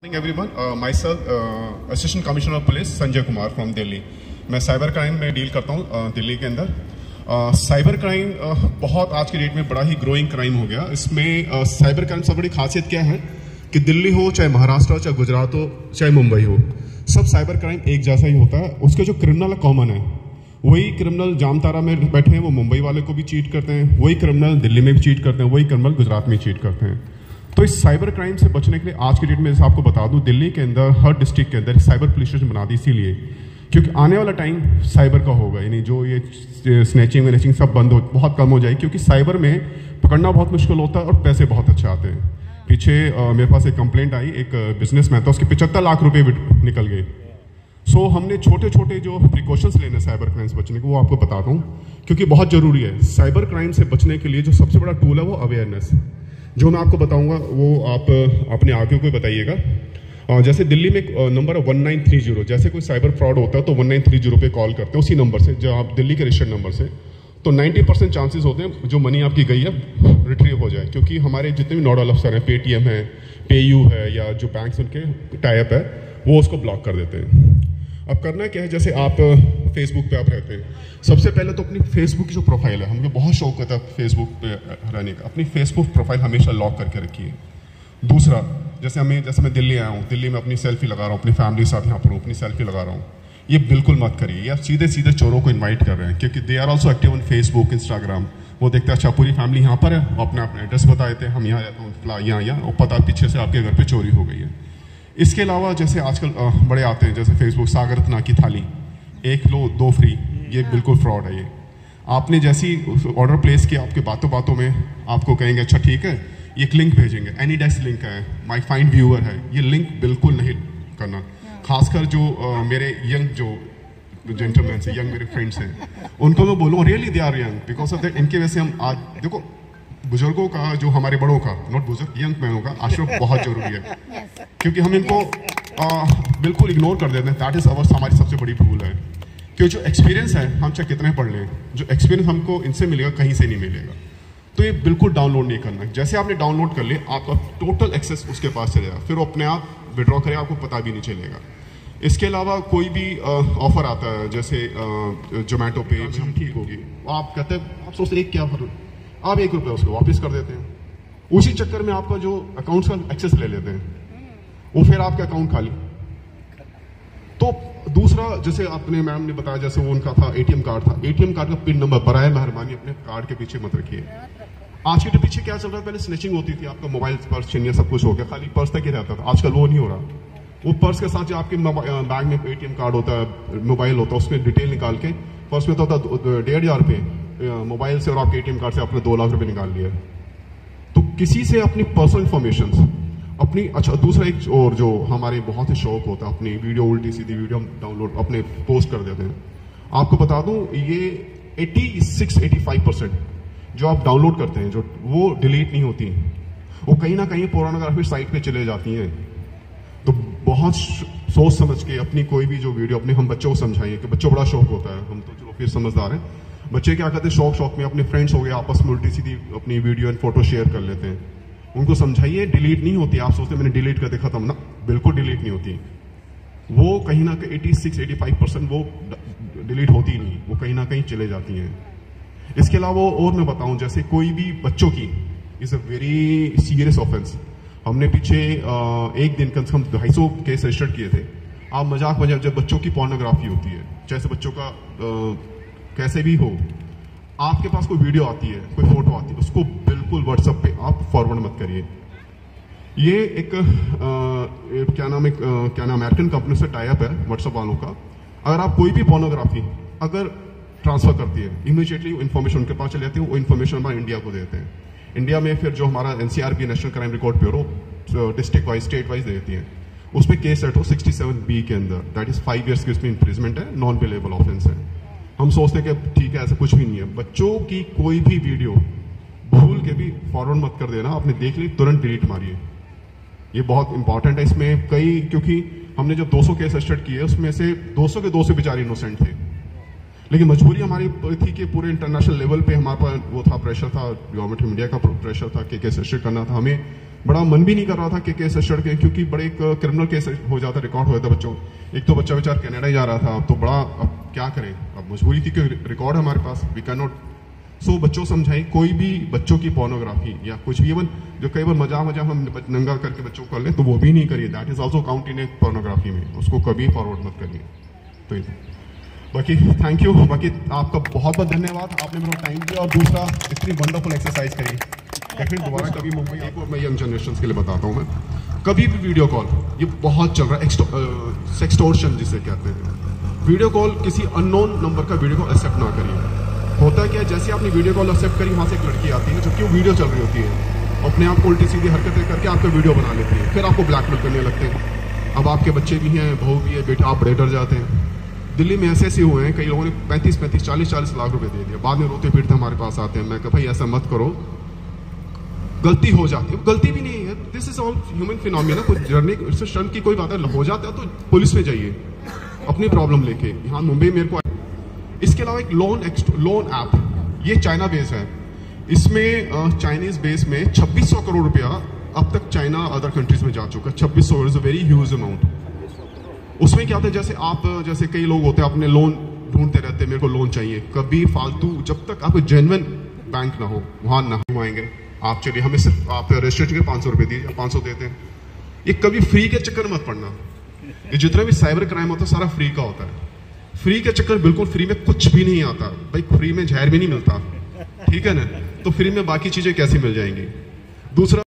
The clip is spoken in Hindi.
Morning everyone, myself assistant commissioner of police Sanjay Kumar from Delhi. मैं साइबर क्राइम में डील करता हूँ दिल्ली के अंदर। साइबर क्राइम बहुत आज की डेट में बड़ा ही ग्रोइंग क्राइम हो गया। इसमें साइबर क्राइम से बड़ी खासियत क्या है कि दिल्ली हो, चाहे महाराष्ट्र हो, चाहे गुजरात हो, चाहे मुंबई हो, सब साइबर क्राइम एक जैसा ही होता है। उसके जो क्रिमिनल कॉमन है, वही क्रिमिनल जामतारा में बैठे हैं वो मुंबई वाले को भी चीट करते हैं, वही क्रिमिनल दिल्ली में भी चीट करते हैं, वही क्रिमिनल गुजरात में चीट करते हैं। तो इस साइबर क्राइम से बचने के लिए आज की डेट में जैसे आपको बता दूं, दिल्ली के अंदर हर डिस्ट्रिक्ट के अंदर साइबर पुलिस स्टेशन बना दी, इसीलिए क्योंकि आने वाला टाइम साइबर का होगा। यानी जो ये स्नैचिंग वेनेचिंग सब बंद हो, बहुत कम हो जाएगी, क्योंकि साइबर में पकड़ना बहुत मुश्किल होता है और पैसे बहुत अच्छे आते हैं। पीछे मेरे पास एक कंप्लेंट आई, एक बिजनेसमैन था, उसके 75 लाख रुपए निकल गए। सो हमने छोटे छोटे जो प्रिकॉशंस लेने साइबर क्राइम से बचने के, वो आपको बताता हूँ, क्योंकि बहुत जरूरी है। साइबर क्राइम से बचने के लिए जो सबसे बड़ा टूल है वो अवेयरनेस, जो मैं आपको बताऊंगा वो आप अपने आगे को बताइएगा। जैसे दिल्ली में नंबर है 1930, जैसे कोई साइबर फ्रॉड होता है तो 1930 पे कॉल करते हैं, उसी नंबर से, जो आप दिल्ली के रजिस्टर्ड नंबर से, तो 90% चांसेस होते हैं जो मनी आपकी गई है रिट्रीव हो जाए, क्योंकि हमारे जितने भी नोडल अफसर हैं, पेटीएम है, पेयू है, या जो बैंक उनके टाइप है, वो उसको ब्लॉक कर देते हैं। अब करना क्या है, जैसे आप फेसबुक पे आप रहते हैं, सबसे पहले तो अपनी फेसबुक की जो प्रोफाइल है, हमें बहुत शौक होता है फेसबुक पे रहने का, अपनी फेसबुक प्रोफाइल हमेशा लॉक करके रखिए। दूसरा, जैसे मैं दिल्ली आया हूँ, दिल्ली में अपनी सेल्फी लगा रहा हूँ, अपनी फैमिली के साथ यहाँ पर अपनी सेल्फी लगा रहा हूँ, ये बिल्कुल मत करिए। ये आप सीधे सीधे चोरों को इन्वाइट कर रहे हैं, क्योंकि they are also active on Facebook, Instagram. वो देखते हैं अच्छा पूरी फैमिली यहाँ पर है, वो अपना एड्रेस बता देते हैं, हम यहाँ रहते हैं, यहाँ और पता पीछे से आपके घर पर चोरी हो गई है। इसके अलावा जैसे आजकल बड़े आते हैं, जैसे फेसबुक सागर तना की थाली, 1 लो 2 फ्री, ये बिल्कुल फ्रॉड है। ये आपने जैसी ऑर्डर प्लेस किया, आपके बातों बातों में आपको कहेंगे अच्छा ठीक है, ये एक लिंक भेजेंगे, एनी डेस्क लिंक है, माई फाइंड व्यूअर है, ये लिंक बिल्कुल नहीं करना। खासकर जो मेरे यंग जो जेंटलमैन से, यंग मेरे फ्रेंड्स हैं, उनको मैं बोलूँ really they are young, because of that इनके वजह से हम आज देखो, बुजुर्गों का, जो हमारे बड़ों का, नॉट बुजुर्ग, यंग मैनों का आशीर्वाद बहुत जरूरी है, क्योंकि हम इनको बिल्कुल इग्नोर कर देते हैं। दैट इज हमारी सबसे बड़ी भूल है, क्योंकि जो एक्सपीरियंस है, हम चाहे कितने पढ़ लें, जो एक्सपीरियंस हमको इनसे मिलेगा कहीं से नहीं मिलेगा। तो ये बिल्कुल डाउनलोड नहीं करना। जैसे आपने डाउनलोड कर लिया, आपका टोटल एक्सेस उसके पास चलेगा, फिर वो अपने आप विड्रॉ करे, आपको पता भी नहीं चलेगा। इसके अलावा कोई भी ऑफर आता है, जैसे जोमेटो पे हम ठीक होगी, आप कहते हैं, आप सोचते हैं क्या फर्क, आप 1 रुपया उसको वापस कर देते हैं, उसी चक्कर में आपका जो अकाउंट का एक्सेस ले लेते हैं, वो फिर आपका अकाउंट खाली। तो दूसरा, जैसे आपने मैम ने बताया, जैसे वो उनका था एटीएम कार्ड था, एटीएम कार्ड का पिन नंबर बराए मेहरबानी अपने कार्ड के पीछे मत रखिए। आज के पीछे क्या चल रहा है, पहले स्नैचिंग होती थी, आपका मोबाइल पर्स छीनिए, सब कुछ हो गया, खाली पर्स तक ही रहता था। आजकल वो नहीं हो रहा, वो पर्स के साथ जो आपके बैग में एटीएम कार्ड होता है, मोबाइल होता है, उसमें डिटेल निकाल के, पर्स में तो होता 1,500 रुपये, मोबाइल से और आपके एटीएम कार्ड से आपने 2 लाख रुपए निकाल लिया। तो किसी से अपनी पर्सनल इंफॉर्मेशन अपनी, अच्छा दूसरा एक और जो हमारे बहुत ही शौक होता है, अपनी वीडियो, उल्टी सीधी वीडियो डाउनलोड अपने पोस्ट कर देते हैं। आपको बता दूं, ये 86-85% जो आप डाउनलोड करते हैं, जो वो डिलीट नहीं होती, वो कहीं ना कहीं पोर्नोग्राफी साइट पे चले जाती हैं। तो बहुत सोच समझ के अपनी कोई भी जो वीडियो, अपने हम बच्चों को समझाइए, कि बच्चों बड़ा शौक होता है, हम तो चलो फिर समझदार हैं, बच्चे क्या करते हैं, शौक में अपने फ्रेंड्स हो गए, आपस में उल्टी सीधी अपनी वीडियो एंड फोटो शेयर कर लेते हैं। उनको समझाइए डिलीट नहीं होती। आप सोचते मैंने डिलीट कर देखा था ना, बिल्कुल डिलीट नहीं होती। वो कहीं ना कहीं 86-85% वो डिलीट होती नहीं, वो कहीं ना कहीं चले जाती हैं। इसके अलावा और मैं बताऊं, जैसे कोई भी बच्चों की is a very serious offence. हमने पीछे एक दिन कम से कम 250 केस रजिस्टर्ड किए थे। आप मजाक जब बच्चों की पोर्नोग्राफी होती है, जैसे बच्चों का कैसे भी हो, आपके पास कोई वीडियो आती है, कोई फोटो आती है, उसको बिल्कुल व्हाट्सएप पे आप फॉरवर्ड मत करिए। ये एक क्या नाम अमेरिकन कंपनी से टाई अप है व्हाट्सएप वालों का। अगर आप कोई भी पोर्नोग्राफी अगर ट्रांसफर करती है, इमीडिएटली इन्फॉर्मेशन उनके पास चले जाती है, वो इन्फॉर्मेशन हमारे इंडिया को देते हैं। इंडिया में फिर जो हमारा NCRB, national crime record bureau, district wise, state wise देती है, उस पर केस सेट हो 67B के अंदर, दैट इज 5 years की इसमें इम्प्रिजमेंट है, नॉन पेलेबल ऑफेंस है। हम सोचते हैं कि ठीक है, ऐसा कुछ भी नहीं है। बच्चों की कोई भी वीडियो भूल के भी फॉरवर्ड मत कर देना, आपने देख ली तुरंत डिलीट मारिए, ये बहुत इंपॉर्टेंट है। इसमें कई, क्योंकि हमने जो 200 केस रजिस्टर्ड किए, उसमें से 200 के 200 बेचारे इनोसेंट थे, लेकिन मजबूरी हमारी थी कि पूरे इंटरनेशनल लेवल पे हमारे पास वो था, प्रेशर था, गवर्नमेंट ऑफ इंडिया का प्रेशर था कि केस रजिस्टर करना था, हमें बड़ा मन भी नहीं कर रहा था कि केस चढ़ के, क्योंकि बड़े एक क्रिमिनल केस हो जाता, रिकॉर्ड हो जाता बच्चों। एक तो बच्चा बेचारा कनाडा ही जा रहा था, अब तो बड़ा, अब क्या करें, अब मजबूरी थी कि रिकॉर्ड है हमारे पास, वी कैन नॉट। सो बच्चों समझाई, कोई भी बच्चों की पोर्नोग्राफी या कुछ भी, इवन जो कई बार मजा हम नंगा करके बच्चों को कर लें, तो वो भी नहीं करिए, that is also count in A pornography में, उसको कभी फॉरवर्ड मत करिए। तो बाकी थैंक यू, बाकी आपका बहुत बहुत धन्यवाद, आपने मेरा टाइम दिया, और दूसरा इतनी वंडरफुल एक्सरसाइज करी। फिर दोबारा कभी मुंबई, एक और मैं यंग जनरेशन के लिए बताता हूँ, मैं कभी भी वीडियो कॉल, ये बहुत चल रहा है, सेक्सटोर्शन जिसे कहते हैं, वीडियो कॉल, किसी अननोन नंबर का वीडियो कॉल एक्सेप्ट ना करिए। होता है क्या, जैसे आपने वीडियो कॉल एक्सेप्ट करी, वहाँ से एक लड़की आती है, जबकि वो वीडियो चल रही होती है, अपने आप को उल्टी सीधी हरकतें करके आपका वीडियो बना लेती है, फिर आपको ब्लैकमेल करने लगते हैं। अब आपके बच्चे भी हैं, बहू भी है, बेटा, आप बड़े डर जाते हैं। दिल्ली में ऐसे हुए हैं, कई लोगों ने 35-35, 40-40 लाख रुपए दे दिया, बाद में रोते पीटते हमारे पास आते हैं। मैं कहा भाई ऐसा मत करो, गलती हो जाती है, गलती भी नहीं है, this is all human phenomena, कोई डरने की कोई बात है, हो जाता है तो पुलिस में जाइए अपनी प्रॉब्लम लेके। यहाँ मुंबई मेरे को, इसके अलावा एक लोन ऐप, ये चाइना बेस है, इसमें चाइनीज बेस में 2600 करोड़ रुपया अब तक चाइना अदर कंट्रीज में जा चुका है। 2600 is a very huge amount. उसमें क्या होता है, जैसे कई लोग होते हैं अपने लोन ढूंढते रहते हैं, मेरे को लोन चाहिए, कभी फालतू, जब तक आपको जेन्युइन बैंक ना हो वहां ना घुमाएंगे। आप चलिए, हमें सिर्फ आप रजिस्ट्रेशन के 500 रुपए दीजिए, 500 देते हैं। ये कभी फ्री के चक्कर मत पड़ना, ये जितना भी साइबर क्राइम होता है सारा फ्री का होता है। फ्री के चक्कर, बिल्कुल फ्री में कुछ भी नहीं आता भाई, फ्री में जहर भी नहीं मिलता, ठीक है ना, तो फ्री में बाकी चीजें कैसे मिल जाएंगी। दूसरा